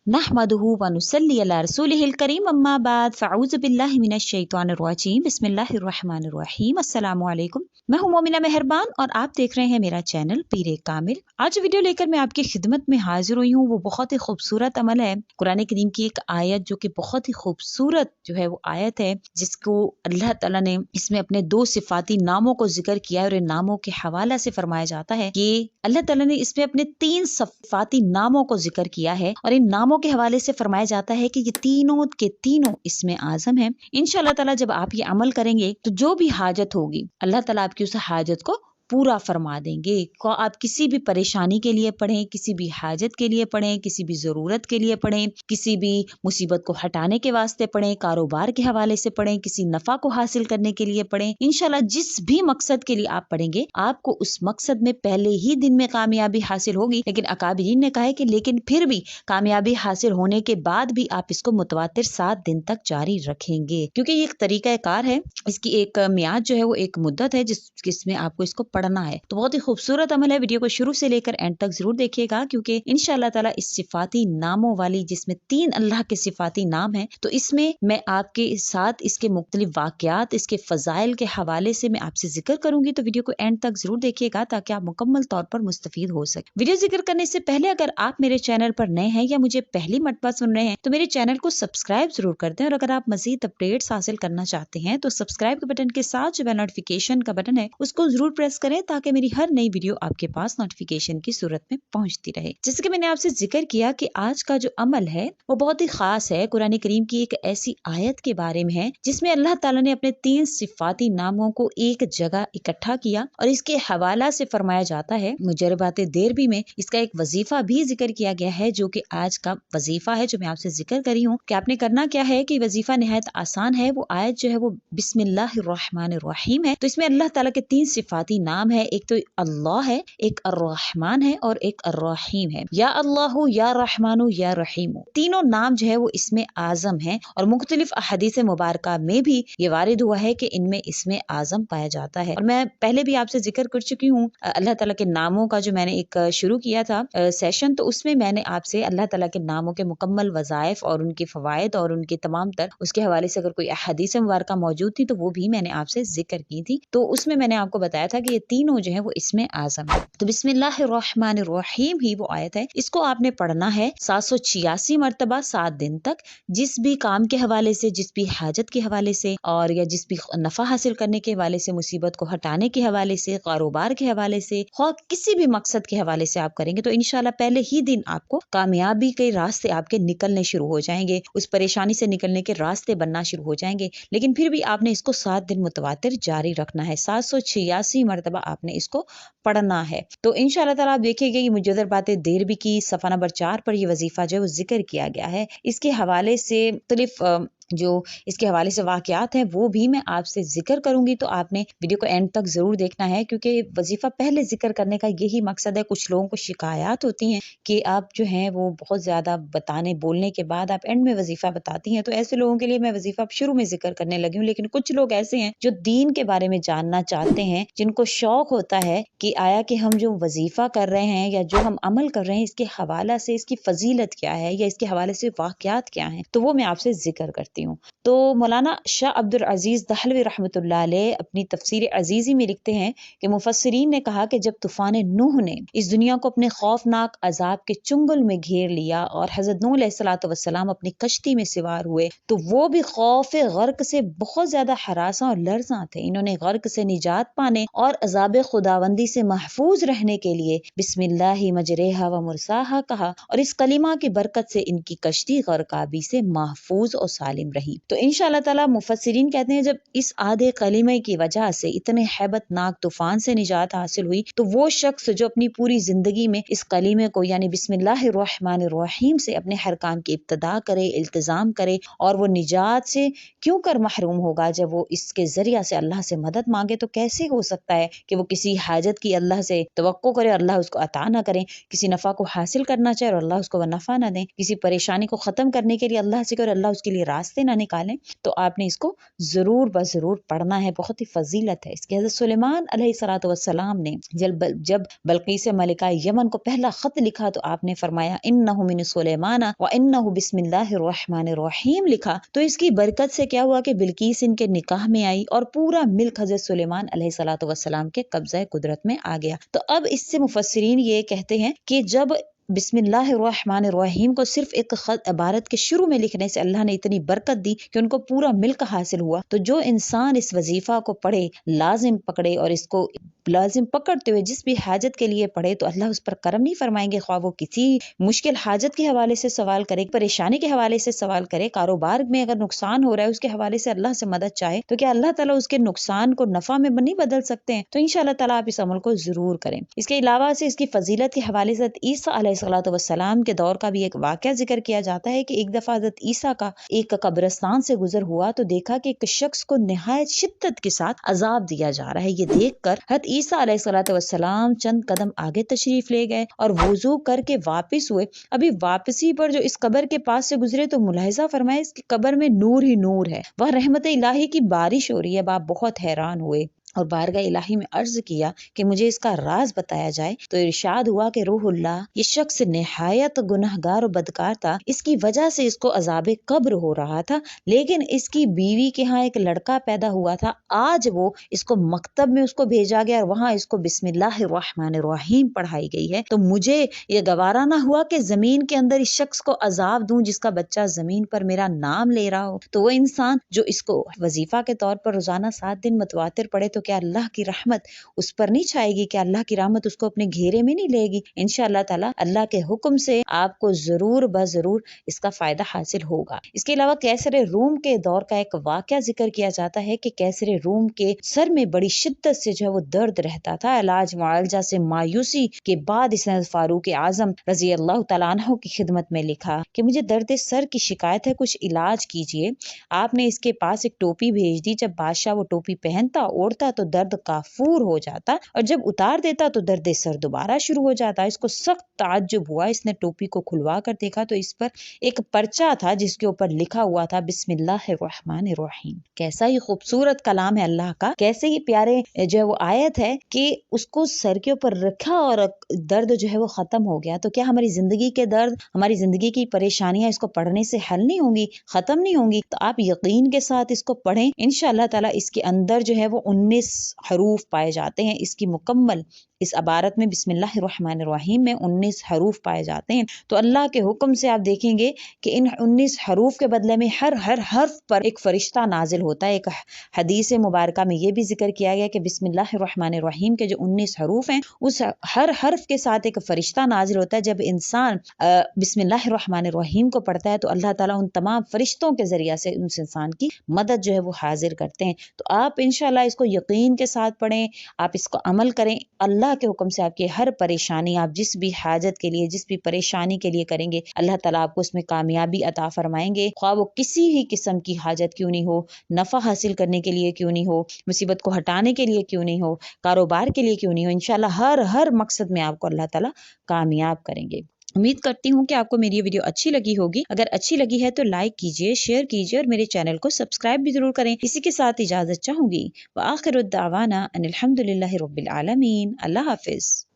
नहमदुहु व नुसल्ली अला रसूलिहिल करीम अम्मा बाद फ़अऊज़ु बिल्लाहि मिनश शैतानिर रजीम बिस्मिल्लाहिर रहमानिर रहीम अस्सलामु अलैकुम। मैं हूं मोमिना मेहरबान और आप देख रहे हैं मेरा चैनल पीरे कामिल। आज वीडियो लेकर मैं आपकी खिदमत में हाजिर हुई हूँ। वो बहुत ही खूबसूरत अमल है, कुरान करीम की एक आयत जो कि बहुत ही खूबसूरत जो है वो आयत है, जिसको अल्लाह ताला ने इसमें अपने दो सिफाती नामों को जिक्र किया है और इन नामों के हवाला से फरमाया जाता है कि अल्लाह ताला ने इसमें अपने 3 सिफाती नामों को जिक्र किया है और इन नामों के हवाले से फरमाया जाता है कि ये तीनों के तीनों इसमें आजम है। इंशाअल्लाह ताला जब आप ये अमल करेंगे तो जो भी हाजत होगी अल्लाह ताला आपकी उस हाजत को पूरा फरमा देंगे। आप किसी भी परेशानी के लिए पढ़ें, किसी भी हाजत के लिए पढ़ें, किसी भी ज़रूरत के लिए पढ़ें, किसी भी मुसीबत को हटाने के वास्ते पढ़ें, कारोबार के हवाले से पढ़ें, किसी नफ़ा को हासिल करने के लिए पढ़ें, इंशाल्लाह जिस भी मकसद के लिए आप पढ़ेंगे आपको उस मकसद में पहले ही दिन में कामयाबी हासिल होगी। लेकिन अकाबिरीन ने कहा है कि लेकिन फिर भी कामयाबी हासिल होने के बाद भी आप इसको मुतवातिर 7 दिन तक जारी रखेंगे, क्योंकि ये एक तरीका कार है, इसकी एक मियाद जो है वो एक मुद्दत है जिसमें आपको इसको पढ़ना है। तो बहुत ही खूबसूरत अमल है। वीडियो को शुरू से लेकर एंड तक जरूर देखिएगा, क्योंकि इंशाअल्लाह ताला इस सिफाती नामों वाली, जिसमें 3 अल्लाह के सिफाती नाम है, तो इसमें मैं आपके साथ इसके मुख्तलिफ वाकयात, इसके फजाइल के हवाले से मैं आपसे जिक्र करूंगी। तो वीडियो को एंड तक जरूर देखिएगा ताकि आप मुकम्मल तौर पर मुस्तफीद हो सके। वीडियो जिक्र करने से पहले अगर आप मेरे चैनल पर नए हैं या मुझे पहली मरतबा सुन रहे हैं तो मेरे चैनल को सब्सक्राइब जरूर कर दें, और अगर आप मजीद अपडेट्स हासिल करना चाहते हैं तो सब्सक्राइब के बटन के साथ जो नोटिफिकेशन का बटन है उसको जरूर प्रेस करें ताकि मेरी हर नई वीडियो आपके पास नोटिफिकेशन की सूरत में पहुंचती रहे। जैसे कि मैंने आपसे जिक्र किया कि आज का जो अमल है वो बहुत ही खास है। कुरान करीम की एक ऐसी आयत के बारे में है जिसमें अल्लाह ताला ने अपने 3 सिफाती नामों को एक जगह इकट्ठा किया और इसके हवाला से फरमाया जाता है। मुजरबात देरबी में इसका एक वजीफा भी जिक्र किया गया है, जो कि आज का वजीफा है जो मैं आपसे जिक्र करी हूँ कि आपने करना क्या है कि वजीफा निहायत आसान है। वो आयत जो है वो बिस्मिल्लाहिर्रहमानिर्रहीम है। तो इसमें अल्लाह ताला के 3 सिफाती नाम है, एक तो अल्लाह है, एक अर्रहमान है और एक अर्रहीम है। या अल्लाहु या रहमानु या रहीमु, तीनों नाम जो है वो इसमें आजम है और मुख्तलिफ अहदीस मुबारका में भी ये वारिद हुआ है कि इनमें इसमें आजम पाया जाता है। और मैं पहले भी आपसे जिक्र कर चुकी हूँ अल्लाह ताला के नामों का, जो मैंने एक शुरू किया था सेशन, तो उसमें मैंने आपसे अल्लाह ताला के नामों के मुकम्मल वज़ाइफ और उनके फवायद और उनके तमाम तर उसके हवाले से अगर कोई अहदीस मुबारका मौजूद थी तो वो भी मैंने आपसे जिक्र की थी। तो उसमें मैंने आपको बताया था कि ये तीनों जो है वो इसमें आजम है। तो बिस्मिल्लाहिर्रहमानिर्रहीम ही वो आयत है। इसको आपने पढ़ना है 786 मरतबा 7 दिन तक, जिस भी काम के हवाले से, जिस भी हाजत के हवाले से और या जिस भी नफा हासिल करने के हवाले से, मुसीबत को हटाने के हवाले से, कारोबार के हवाले से, किसी भी मकसद के हवाले से आप करेंगे तो इंशाल्लाह पहले ही दिन आपको कामयाबी के रास्ते आपके निकलने शुरू हो जाएंगे, उस परेशानी से निकलने के रास्ते बनना शुरू हो जाएंगे। लेकिन फिर भी आपने इसको 7 दिन मुतवातिर जारी रखना है। 786 मरतबा आपने इसको पढ़ना है। तो इंशाअल्लाह ताला आप देखिएगा कि मुजद्दर बातें देरबी की सफ़ा नंबर 4 पर ये वजीफा जो है वो जिक्र किया गया है। इसके हवाले से मुख्तलिफ जो इसके हवाले से वाकयात हैं वो भी मैं आपसे जिक्र करूंगी। तो आपने वीडियो को एंड तक जरूर देखना है, क्योंकि वजीफा पहले जिक्र करने का यही मकसद है। कुछ लोगों को शिकायत होती हैं कि आप जो हैं वो बहुत ज्यादा बताने बोलने के बाद आप एंड में वजीफा बताती हैं, तो ऐसे लोगों के लिए मैं वजीफा शुरू में जिक्र करने लगी हूँ। लेकिन कुछ लोग ऐसे हैं जो दीन के बारे में जानना चाहते हैं, जिनको शौक होता है कि आया कि हम जो वजीफा कर रहे हैं या जो हम अमल कर रहे हैं इसके हवाला से इसकी फजीलत क्या है या इसके हवाले से वाकयात क्या हैं, तो वो मैं आपसे जिक्र करती हूँ। तो मौलाना शाह अब्दुल अजीज दहलवी रहमतुल्लाह अलैह अपनी तफसीर अजीजी में लिखते हैं कि मुफस्सिरीन ने कहा कि जब तूफान नूह ने इस दुनिया को अपने खौफनाक अजाब के चुंगल में घेर लिया और हजरत नूह अलैहिस्सलातु वस्सलाम अपनी कश्ती में सवार हुए, तो वो भी खौफ गर्क से बहुत ज्यादा हरासा और लर्जा थे। इन्होंने गर्क से निजात पाने और अजाब खुदावंदी से महफूज रहने के लिए बिस्मिल्लाहि मजरेहा व मुरसाहा कहा, और इस कलिमा की बरकत से इनकी कश्ती गर्काबी से महफूज और सालिम रही। तो इंशाअल्लाह ताला मुफस्सिरीन कहते हैं जब इस आधे कलिमे की वजह से इतने हैबतनाक तूफान से निजात हासिल हुई, तो वो शख्स जो अपनी पूरी जिंदगी में इस कलिमे को यानी बिस्मिल्लाहिर्रहमानिर्रहीम से अपने हर काम की इब्तिदा करे, इल्तिजाम करे, और वो निजात से क्यों कर महरूम होगा जब वो इसके जरिया से अल्लाह से मदद मांगे। तो कैसे हो सकता है कि वो किसी हाजत की अल्लाह से तवक्को करे और अल्लाह उसको अता ना करे, किसी नफा को हासिल करना चाहे और अल्लाह उसको वह नफा ना दे, किसी परेशानी को खत्म करने के लिए अल्लाह से करे और अल्लाह उसके लिए रास्ता راستے نہ نکالیں تو آپ نے اس کو ضرور بضرور پڑھنا ہے، بہت ہی فضیلت ہے اس کی۔ حضرت سلیمان علیہ الصلوۃ والسلام نے جب بلقیس ملکہ یمن کو پہلا خط لکھا تو آپ نے فرمایا انہ من سلیمان وانہ بسم اللہ الرحمن الرحیم لکھا، تو اس کی برکت سے کیا ہوا کہ بلقیس ان کے نکاح میں آئی اور پورا ملک حضرت سلیمان علیہ الصلوۃ والسلام کے قبضہ قدرت میں آ گیا۔ تو اب اس سے مفسرین یہ کہتے ہیں کہ جب بسم اللہ الرحمن الرحیم کو صرف ایک عبارت کے شروع میں لکھنے سے اللہ نے اتنی برکت دی کہ ان کو پورا ملک حاصل ہوا، تو جو انسان اس وظیفہ کو پڑھے، لازم پکڑے اور اس کو لازم پکڑتے ہوئے جس بھی حاجت کے لیے پڑھے تو اللہ اس پر کرم نہیں فرمائیں گے، خواہ وہ کسی مشکل حاجت کے حوالے سے سوال کرے، پریشانی کے حوالے سے سوال کرے، کاروبار میں اگر نقصان ہو رہا ہے اس کے حوالے سے اللہ سے مدد چاہے تو کیا اللہ تعالیٰ اس کے نقصان کو نفع میں نہیں بدل سکتے ہیں؟ تو انشاءاللہ تعالیٰ آپ اس عمل کو ضرور کریں۔ اس کے علاوہ سے اس کی فضیلت کے حوالے سے عیسیٰ علیہ الصلوۃ والسلام کے دور کا بھی ایک واقعہ ذکر کیا جاتا ہے کہ ایک دفعہ حضرت عیسیٰ کا ایک قبرستان سے گزر ہوا تو دیکھا کہ ایک شخص کو نہایت شدت کے ساتھ عذاب دیا جا رہا ہے۔ یہ دیکھ کر حضرت عیسیٰ علیہ الصلوۃ والسلام چند قدم آگے تشریف لے گئے اور وضو کر کے واپس ہوئے۔ ابھی واپسی پر جو اس قبر کے پاس سے گزرے تو ملاحظہ فرمائے اس کی قبر میں نور ہی نور ہے، وہ رحمت الہی کی بارش ہو رہی ہے۔ آپ بہت حیران ہوئے اور بارگاہ الہی میں عرض کیا کہ مجھے اس کا راز بتایا جائے، تو ارشاد ہوا کہ روح اللہ، یہ شخص نہایت گنہگار و بدکار تھا، اس کی وجہ سے اس کو عذاب قبر ہو رہا تھا، لیکن اس کی بیوی کے ہاں ایک لڑکا پیدا ہوا تھا، آج وہ اس کو مکتب میں اس کو بھیجا گیا اور وہاں اس کو بسم اللہ الرحمن الرحیم پڑھائی گئی ہے، تو مجھے یہ گوارا نہ ہوا کہ زمین کے اندر اس شخص کو عذاب دوں جس کا بچہ زمین پر میرا نام لے رہا ہو۔ تو وہ انسان جو اس کو وظیفہ کے طور پر روزانہ 7 دن متواتر پڑھے تو کیا اللہ کی رحمت اس پر نہیں چھائے گی؟ کیا اللہ کی رحمت اس کو اپنے گھیرے میں نہیں لے گی؟ انشاءاللہ تعالی اللہ کے حکم سے آپ کو ضرور بضرور اس کا فائدہ حاصل ہوگا۔ اس کے علاوہ کیسر روم کے دور کا ایک واقعہ ذکر کیا جاتا ہے کہ کیسر روم کے سر میں بڑی شدت سے جو ہے وہ درد رہتا تھا، علاج معالجہ سے مایوسی کے بعد اس نے فاروق اعظم رضی اللہ تعالیٰ عنہ کی خدمت میں لکھا کہ مجھے درد سر کی شکایت ہے، کچھ علاج کیجیے۔ آپ نے اس کے پاس ایک ٹوپی بھیج دی، جب بادشاہ وہ ٹوپی پہنتا اوڑھتا تو درد کافور ہو جاتا اور جب اتار دیتا تو درد سر دوبارہ شروع ہو جاتا۔ اس کو سخت تعجب ہوا، اس نے ٹوپی کو کھلوا کر دیکھا تو اس پر ایک پرچہ تھا جس کے اوپر لکھا ہوا تھا بسم اللہ الرحمن الرحیم۔ کیسا ہی خوبصورت کلام ہے اللہ کا، کیسے ہی پیارے جو ہے وہ آیت ہے کہ اس کو سر کے اوپر رکھا اور درد جو ہے وہ ختم ہو گیا۔ تو کیا ہماری زندگی کے درد، ہماری زندگی کی پریشانیاں اس کو پڑھنے سے حل نہیں ہوں گی، ختم نہیں ہوں گی؟ تو آپ یقین کے ساتھ اس کو پڑھیں، انشاءاللہ تعالی اس کے اندر جو ہے وہ 19 حروف پائے جاتے ہیں، اس کی مکمل اس عبارت میں بسم اللہ الرحمن الرحیم میں 19 حروف پائے جاتے ہیں۔ تو اللہ کے حکم سے آپ دیکھیں گے کہ ان 19 حروف کے بدلے میں ہر حرف پر ایک فرشتہ نازل ہوتا ہے۔ ایک حدیث مبارکہ میں یہ بھی ذکر کیا گیا کہ بسم اللہ الرحمن الرحیم کے جو 19 حروف ہیں اس ہر حرف کے ساتھ ایک فرشتہ نازل ہوتا ہے۔ جب انسان بسم اللہ الرحمن الرحیم کو پڑھتا ہے تو اللہ تعالیٰ ان تمام فرشتوں کے ذریعہ سے اس انسان کی مدد جو ہے وہ حاضر کرتے ہیں۔ تو آپ انشاءاللہ اس کو یقین کے ساتھ پڑھیں، آپ اس کو عمل کریں، اللہ کے حکم سے آپ کی ہر پریشانی، آپ جس بھی حاجت کے لیے، جس بھی پریشانی کے لیے کریں گے، اللہ تعالیٰ آپ کو اس میں کامیابی عطا فرمائیں گے، خواہ وہ کسی ہی قسم کی حاجت کیوں نہیں ہو، نفع حاصل کرنے کے لیے کیوں نہیں ہو، مصیبت کو ہٹانے کے لیے کیوں نہیں ہو، کاروبار کے لیے کیوں نہیں ہو، انشاءاللہ ہر مقصد میں آپ کو اللہ تعالیٰ کامیاب کریں گے۔ امید کرتی ہوں کہ آپ کو میری یہ ویڈیو اچھی لگی ہوگی۔ اگر اچھی لگی ہے تو لائک کیجئے، شیئر کیجئے اور میرے چینل کو سبسکرائب بھی ضرور کریں۔ اسی کے ساتھ اجازت چاہوں گی، وآخر الدعوانا ان الحمد للہ رب العالمین۔ اللہ حافظ۔